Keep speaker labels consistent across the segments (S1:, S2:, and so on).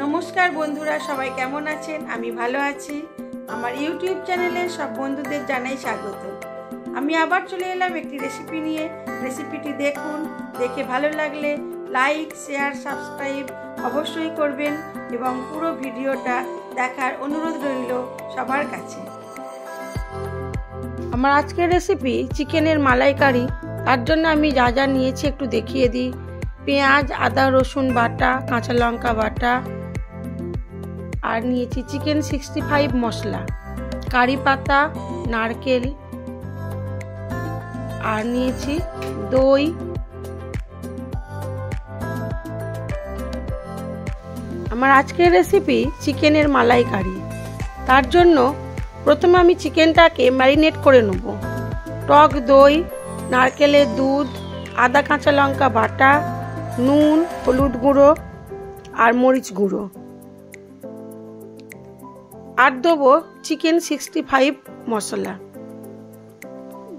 S1: নমস্কার বন্ধুরা, সবাই কেমন আছেন? আমি ভালো আছি। আমার ইউটিউব চ্যানেলে সব বন্ধুদের জানাই স্বাগত। আমি আবার চলে এলাম একটি রেসিপি নিয়ে। রেসিপিটি দেখুন, দেখে ভালো লাগলে লাইক, শেয়ার, সাবস্ক্রাইব অবশ্যই করবেন এবং পুরো ভিডিওটা দেখার অনুরোধ রইল সবার কাছে। আমার আজকের রেসিপি চিকেনের মালাইকারি। তার জন্য আমি যা যা নিয়েছি একটু দেখিয়ে দিই। পেঁয়াজ, আদা, রসুন বাটা, কাঁচা লঙ্কা বাটা, আর নিয়েছি চিকেন 65 মশলা, কারি পাতা, নারকেল, আর নিয়েছি দই। আমার আজকের রেসিপি চিকেনের মালাইকারি। তার জন্য প্রথমে আমি চিকেনটাকে ম্যারিনেট করে নেব। টক দই, নারকেলের দুধ, আদা কাঁচা লঙ্কা বাটা, নুন, হলুদ গুঁড়ো আর মরিচ গুঁড়ো, আর দেবো চিকেন 65 মশলা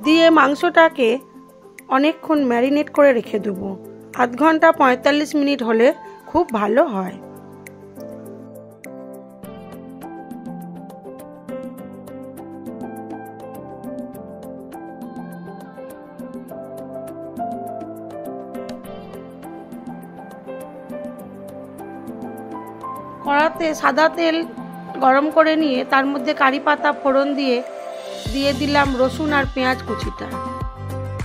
S1: দিয়ে মাংসটাকে অনেকক্ষণ ম্যারিনেট করে রেখে দেবো। আধ ঘন্টা 45 মিনিট হলে খুব ভালো হয়। কড়াতে সাদা তেল গরম করে নিয়ে তার মধ্যে কারি পাতা ফোড়ন দিয়ে দিলাম রসুন আর পেঁয়াজ কুচিটা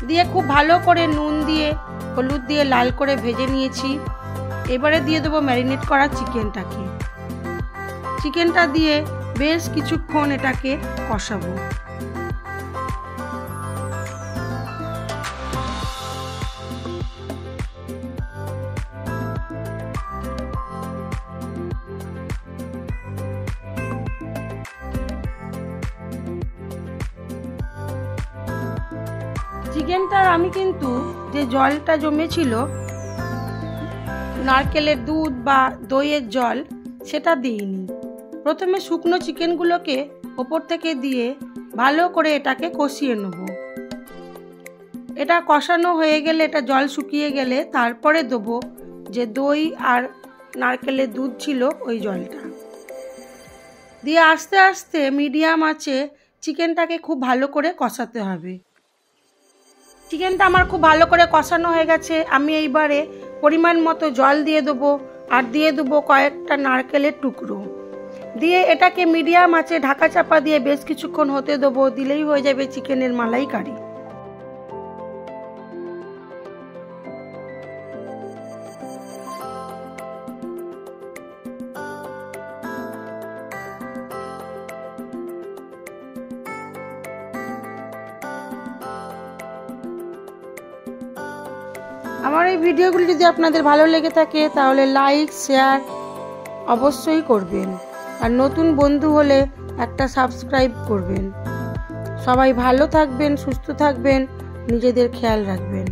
S1: দিয়ে খুব ভালো করে নুন দিয়ে হলুদ দিয়ে লাল করে ভেজে নিয়েছি। এবারে দিয়ে দেবো ম্যারিনেট করা চিকেনটা দিয়ে বেশ কিছুক্ষণ এটাকে কষাবো। চিকেনটার আমি কিন্তু যে জলটা জমেছিল নারকেলের দুধ বা দইয়ের জল, সেটা দিইনি। প্রথমে শুকনো চিকেনগুলোকে ওপর থেকে দিয়ে ভালো করে এটাকে কষিয়ে নেব। এটা কষানো হয়ে গেলে, এটা জল শুকিয়ে গেলে তারপরে দেবো যে দই আর নারকেলের দুধ ছিল ওই জলটা দিয়ে আস্তে আস্তে মিডিয়াম আঁচে চিকেনটাকে খুব ভালো করে কষাতে হবে। চিকেনটা আমার খুব ভালো করে কষানো হয়ে গেছে। আমি এইবারে পরিমাণ মতো জল দিয়ে দেবো আর দিয়ে দেবো কয়েকটা নারকেলের টুকরো দিয়ে এটাকে মিডিয়াম আঁচে ঢাকা চাপা দিয়ে বেশ কিছুক্ষণ হতে দেবো। দিলেই হয়ে যাবে চিকেনের মালাইকারি। আমার এই ভিডিওগুলি যদি আপনাদের ভালো লেগে থাকে তাহলে লাইক, শেয়ার অবশ্যই করবেন, আর নতুন বন্ধু হলে একটা সাবস্ক্রাইব করবেন। সবাই ভালো থাকবেন, সুস্থ থাকবেন, নিজেদের খেয়াল রাখবেন।